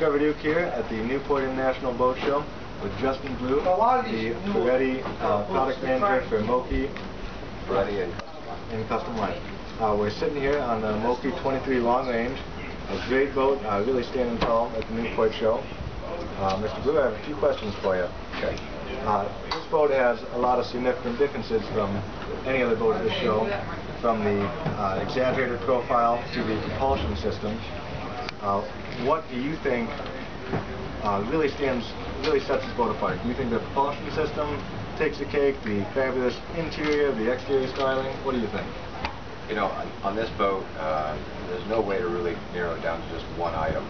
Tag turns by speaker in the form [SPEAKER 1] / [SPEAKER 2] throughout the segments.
[SPEAKER 1] Trevor Duke here at the Newport International Boat Show with Justin Blue, the Ferretti product manager for Mochi,
[SPEAKER 2] Ferretti
[SPEAKER 1] and Custom Line. We're sitting here on the Mochi 23 Long Range, a great boat, really standing tall at the Newport show. Mr. Blue, I have a few questions for you.
[SPEAKER 2] Okay.
[SPEAKER 1] This boat has a lot of significant differences from any other boat at this show, from the exaggerated profile to the propulsion system. What do you think really sets this boat apart? Do you think the propulsion system takes the cake, the fabulous interior, the exterior styling? What do you think?
[SPEAKER 2] You know, on this boat, there's no way to really narrow it down to just one item.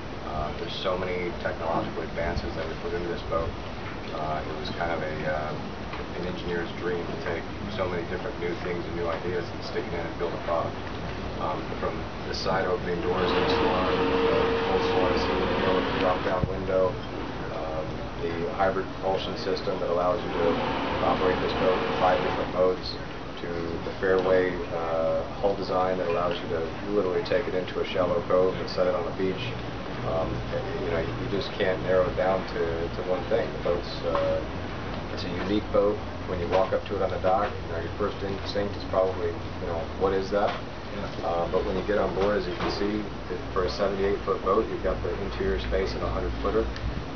[SPEAKER 2] There's so many technological advances that we put into this boat. It was kind of an engineer's dream to take so many different new things and new ideas and stick it in and build a product. From the side opening doors in the salon, the full salon seat, drop-down window, the hybrid propulsion system that allows you to operate this boat in 5 different modes, to the fairway hull design that allows you to literally take it into a shallow cove and set it on the beach. You know, you just can't narrow it down to one thing. The boat's it's a unique boat. When you walk up to it on the dock, you know, your first instinct is probably, you know, what is that? But when you get on board, as you can see, for a 78-foot boat, you've got the interior space of a 100-footer.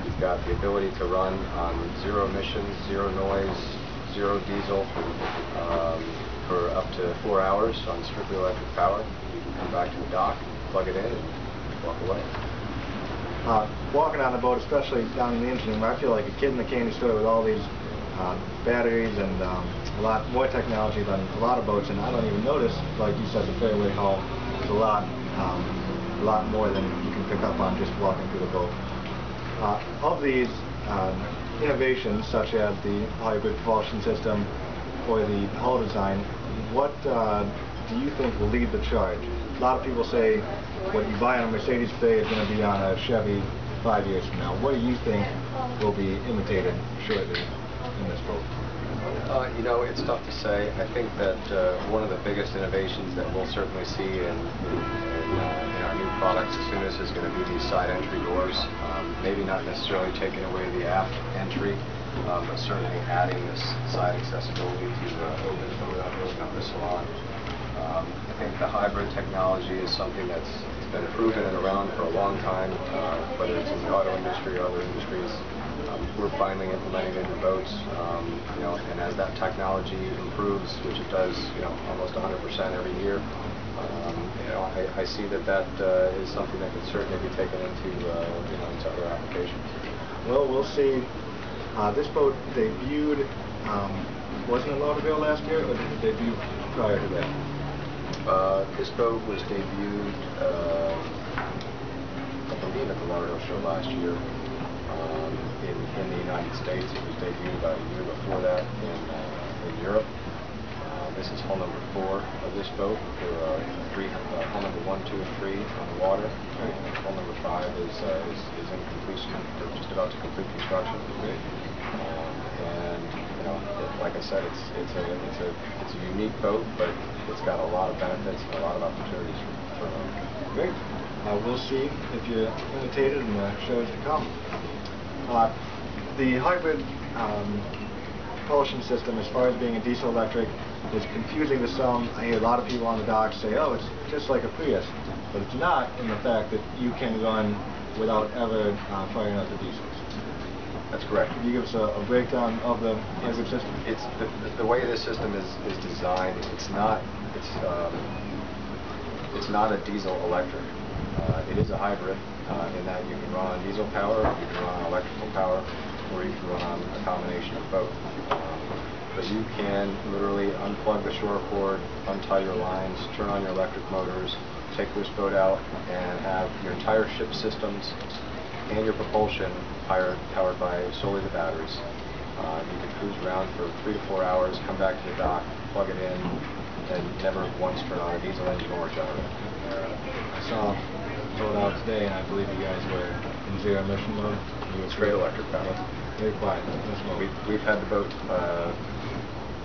[SPEAKER 2] You've got the ability to run on 0 emissions, 0 noise, 0 diesel for up to 4 hours on strictly electric power. You can come back to the dock, plug it in, and walk away.
[SPEAKER 1] Walking on the boat, especially down in the engine room, I feel like a kid in the candy store with all these batteries and a lot more technology than a lot of boats, and I don't even notice, like you said, the fairway hull is a lot more than you can pick up on just walking through the boat. Of these innovations, such as the hybrid propulsion system or the hull design, what do you think will lead the charge? A lot of people say what you buy on a Mercedes today is going to be on a Chevy 5 years from now. What do you think will be imitated shortly in this boat?
[SPEAKER 2] You know, it's tough to say. I think that one of the biggest innovations that we'll certainly see in our new products as soon as is going to be these side entry doors. Maybe not necessarily taking away the aft entry, but certainly adding this side accessibility to open up the salon. I think the hybrid technology is something that's been proven and around for a long time, whether it's in the auto industry or other industries. We're finally implementing it in boats, you know, and as that technology improves, which it does, you know, almost 100% every year, you know, I see that is something that can certainly be taken into, you know, into other applications.
[SPEAKER 1] Well, we'll see. This boat debuted, wasn't it Lauderdale last year, or did it debut prior to that?
[SPEAKER 2] This boat was debuted, I believe, at the Lauderdale show last year. In the United States, it was debuted about a year before that in Europe. This is hull number 4 of this boat. There are hull number 1, 2, and 3 on the water. Hull number 5 is in completion. They're just about to complete construction. And you know, like I said, it's a unique boat, but it's got a lot of benefits and a lot of opportunities for
[SPEAKER 1] Great. We'll see if you imitate it in the shows to come. The hybrid propulsion system, as far as being a diesel electric, is confusing to some. I hear a lot of people on the dock say, oh, it's just like a Prius, but it's not, in the fact that you can run without ever firing out the diesels.
[SPEAKER 2] That's correct.
[SPEAKER 1] Can you give us a breakdown of the hybrid system?
[SPEAKER 2] It's the way this system is designed. It's not a diesel electric. It is a hybrid in that you can run on diesel power, you can run on electrical power, or you can run on a combination of both. But you can literally unplug the shore cord, untie your lines, turn on your electric motors, take this boat out, and have your entire ship systems and your propulsion powered by solely the batteries. You can cruise around for 3 to 4 hours, come back to the dock, plug it in, and never once turn on a diesel engine or a generator.
[SPEAKER 1] I saw sold out today, and I believe you guys were in 0 emission mode.
[SPEAKER 2] Straight electric power.
[SPEAKER 1] Very quiet.
[SPEAKER 2] We've had the boat.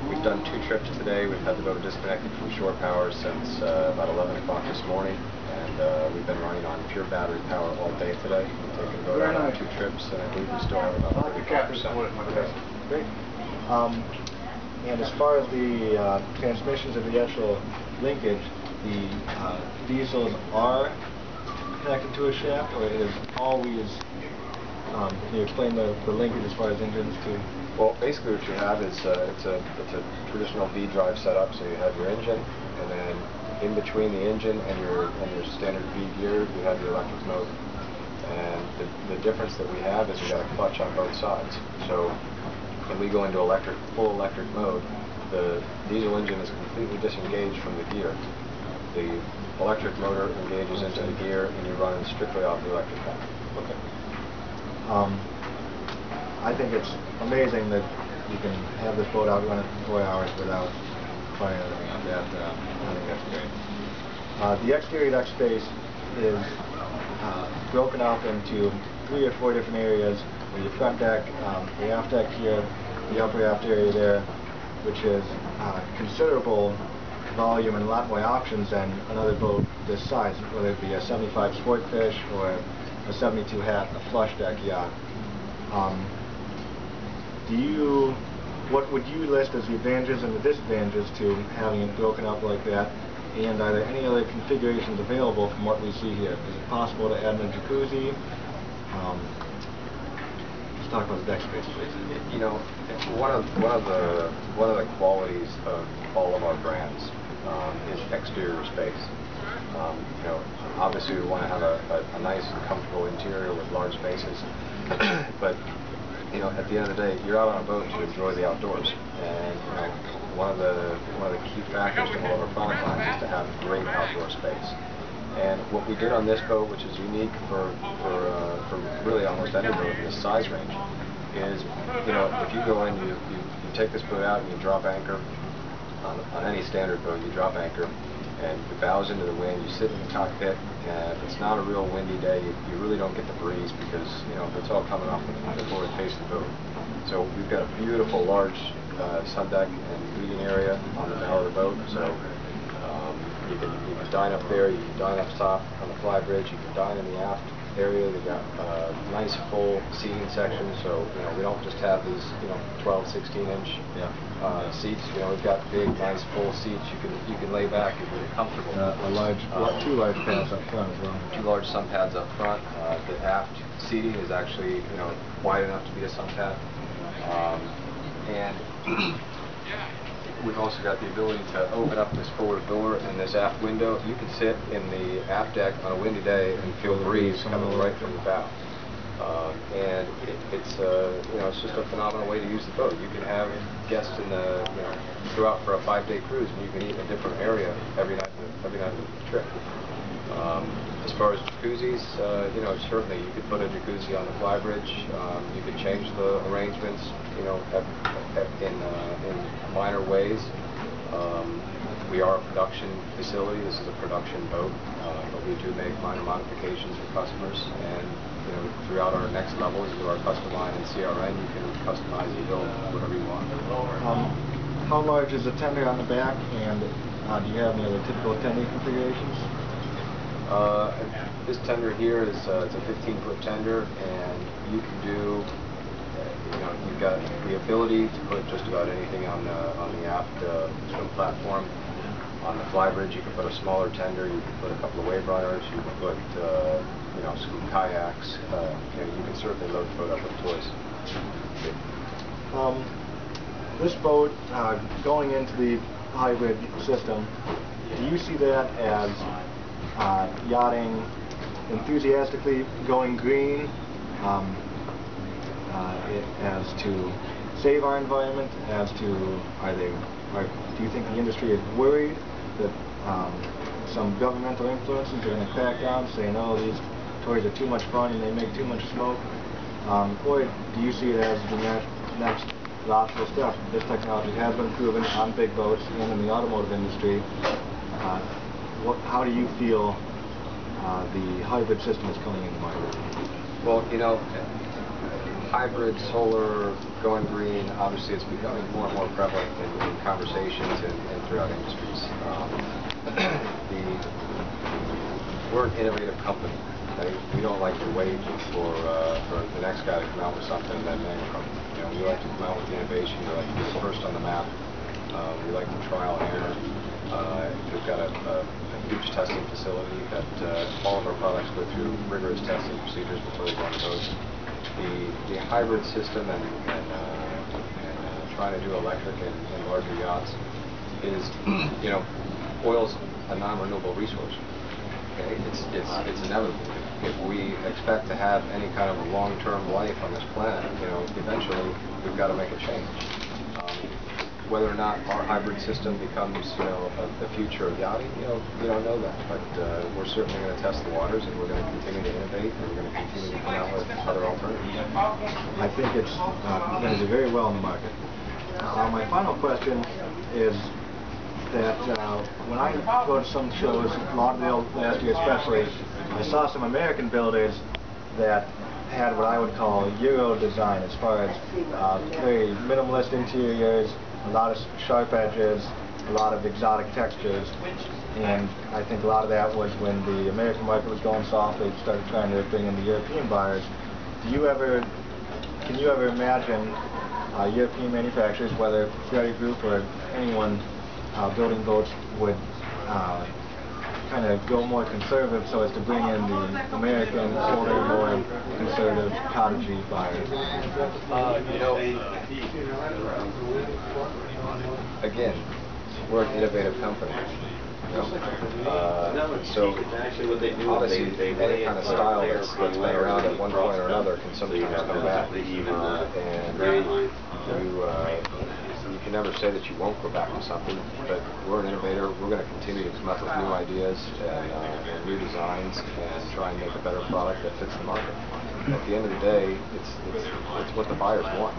[SPEAKER 2] We've done 2 trips today. We've had the boat disconnected from shore power since about 11 o'clock this morning, and and we've been running on pure battery power all day today. We've taken the boat out on 2 trips, and I believe we still have about 35%.
[SPEAKER 1] Great. And as far as the transmissions of the actual linkage, the diesels are connected to a shaft, or it is always, can you explain the linkage as far as engines to?
[SPEAKER 2] Well, basically what you have is it's a traditional V-drive setup. So you have your engine, and then in between the engine and your standard V gear, you have your electric motor. And the difference that we have is we got a clutch on both sides. So when we go into full electric mode, the diesel engine is completely disengaged from the gear. The electric motor engages into the gear, and you're running strictly off the electric motor.
[SPEAKER 1] Okay. I think it's amazing that you can have this boat out running for 4 hours without finding anything on that. I think that's great. The exterior deck space is broken up into 3 or 4 different areas. With your front deck, the aft deck here, the upper aft area there, which is considerable volume and a lot more options than another boat this size, whether it be a 75 Sportfish or a 72 Hat, a flush deck yacht. What would you list as the advantages and the disadvantages to having it broken up like that? And are there any other configurations available from what we see here? Is it possible to add in a jacuzzi? Let's talk about the deck space, please.
[SPEAKER 2] You know, one of the qualities of all of our brands is exterior space. You know, obviously we want to have a nice and comfortable interior with large spaces, but you know, at the end of the day, you're out on a boat to enjoy the outdoors, and you know, one of the key factors to all of our product lines is to have great outdoor space. And what we did on this boat, which is unique for really almost any boat in this size range, is, you know, if you go in, you take this boat out and you drop anchor on any standard boat, you drop anchor and you bows into the wind, you sit in the cockpit, and if it's not a real windy day, you really don't get the breeze because, you know, it's all coming off the forward face of the boat. So we've got a beautiful large sun deck and reading area on the bow of the boat. So you can dine up there, you can dine up top on the fly bridge, you can dine in the aft area. They've got nice full seating sections, so you know we don't just have these 12, 16-inch seats. You know, we've got big, nice full seats. You can lay back if you're comfortable.
[SPEAKER 1] Two large pads up front as well.
[SPEAKER 2] 2 large sun pads up front. The aft seating is actually wide enough to be a sun pad, and we've also got the ability to open up this forward door and this aft window. You can sit in the aft deck on a windy day and feel the breeze coming right from the bow. And it's just a phenomenal way to use the boat. You can have guests in the go out for a 5-day cruise, and you can eat in a different area every night of the trip. As far as jacuzzis, certainly you could put a jacuzzi on the fly bridge. You could change the arrangements, in minor ways. We are a production facility. This is a production boat, but we do make minor modifications for customers. And throughout our next levels, through our custom line and CRN, you can customize and build whatever you want.
[SPEAKER 1] How large is the tender on the back, and do you have any other typical tender configurations?
[SPEAKER 2] This tender here is it's a 15-foot tender, and you can do, you've got the ability to put just about anything on the aft swim platform. On the fly bridge, you can put a smaller tender. You can put a couple of wave runners. You can put scoop kayaks. You can certainly load the boat up with toys.
[SPEAKER 1] This boat going into the hybrid system, do you see that as yachting enthusiastically going green, as to save our environment, as to do you think the industry is worried that some governmental influences are going to crack down, saying, oh, these toys are too much fun and they make too much smoke? Or do you see it as the next logical step? This technology has been proven on big boats and in the automotive industry. How do you feel the hybrid system is coming into market?
[SPEAKER 2] Well, hybrid, solar, going green, obviously it's becoming more and more prevalent in conversations and throughout industries. we're an innovative company. Okay? We don't like to wait for the next guy to come out with something and then we like to come out with the innovation. We like to be the first on the map. We like to trial and error. We've got a huge testing facility that all of our products go through rigorous testing procedures before they go on the boat. The hybrid system and trying to do electric in larger yachts is, oil's a non-renewable resource. Okay, it's inevitable. If we expect to have any kind of a long-term life on this planet, eventually we've got to make a change. Whether or not our hybrid system becomes, the future of yachting, we don't know that. But we're certainly going to test the waters, and we're going to continue to innovate, and we're going to continue to come out with other alternatives.
[SPEAKER 1] I think it's going to do very well in the market. My final question is that when I go to some shows, Lauderdale last year especially, I saw some American builders that had what I would call Euro design as far as very minimalist interiors, a lot of sharp edges, a lot of exotic textures, and I think a lot of that was when the American market was going soft. They started trying to bring in the European buyers. Can you ever imagine European manufacturers, whether Ferretti Group or anyone building boats, would kind of go more conservative so as to bring in the American, older, more conservative, cottagey buyers?
[SPEAKER 2] Again, we're an innovative company. So obviously any kind of style that's been around at one point or another can sometimes come back. And you can never say that you won't go back to something, but we're an innovator. We're going to continue to come up with new ideas and new designs and try and make a better product that fits the market. At the end of the day, it's what the buyers want.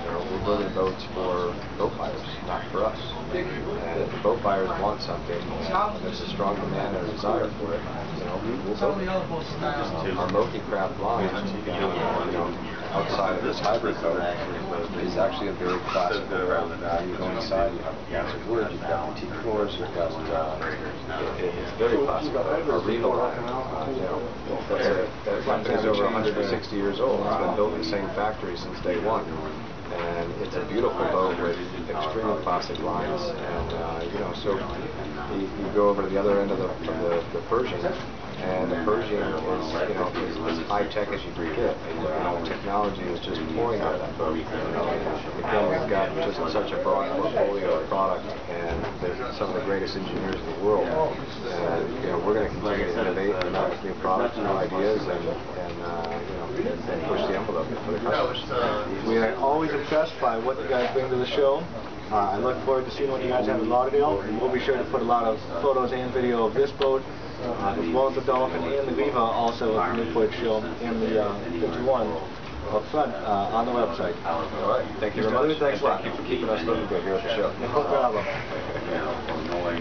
[SPEAKER 2] We're building boats for boat buyers, not for us. And if the boat buyers want something, and there's a strong demand and a desire for it, we'll build it. Our Mochi Craft line, outside of this hybrid boat, is actually a very classic boat. You go inside, you have lots of wood, you've got antique floors, you've got, it's very classic. Our Riva line, that company is over 160 years old. It's been built in the same factory since day one. And it's a beautiful boat with extremely classic lines, and so you go over to the other end of the Persian, and the Persian is as high tech as you can get. Technology is just pouring out of that boat. Again, we've got just such a broad portfolio of product, and there's some of the greatest engineers in the world. And we're going to continue to innovate and come up with new products, new ideas, and push the envelope for the customers.
[SPEAKER 1] We are always impressed by what you guys bring to the show. I look forward to seeing what you guys have in Lauderdale. We'll be sure to put a lot of photos and video of this boat, as well as the Dolphin and the Riva, also at the Newport show, and the 51 up front on the website.
[SPEAKER 2] All right. Thank you very much.
[SPEAKER 1] Thanks a lot.
[SPEAKER 2] Thank you for keeping us looking good here at the show.
[SPEAKER 1] No problem.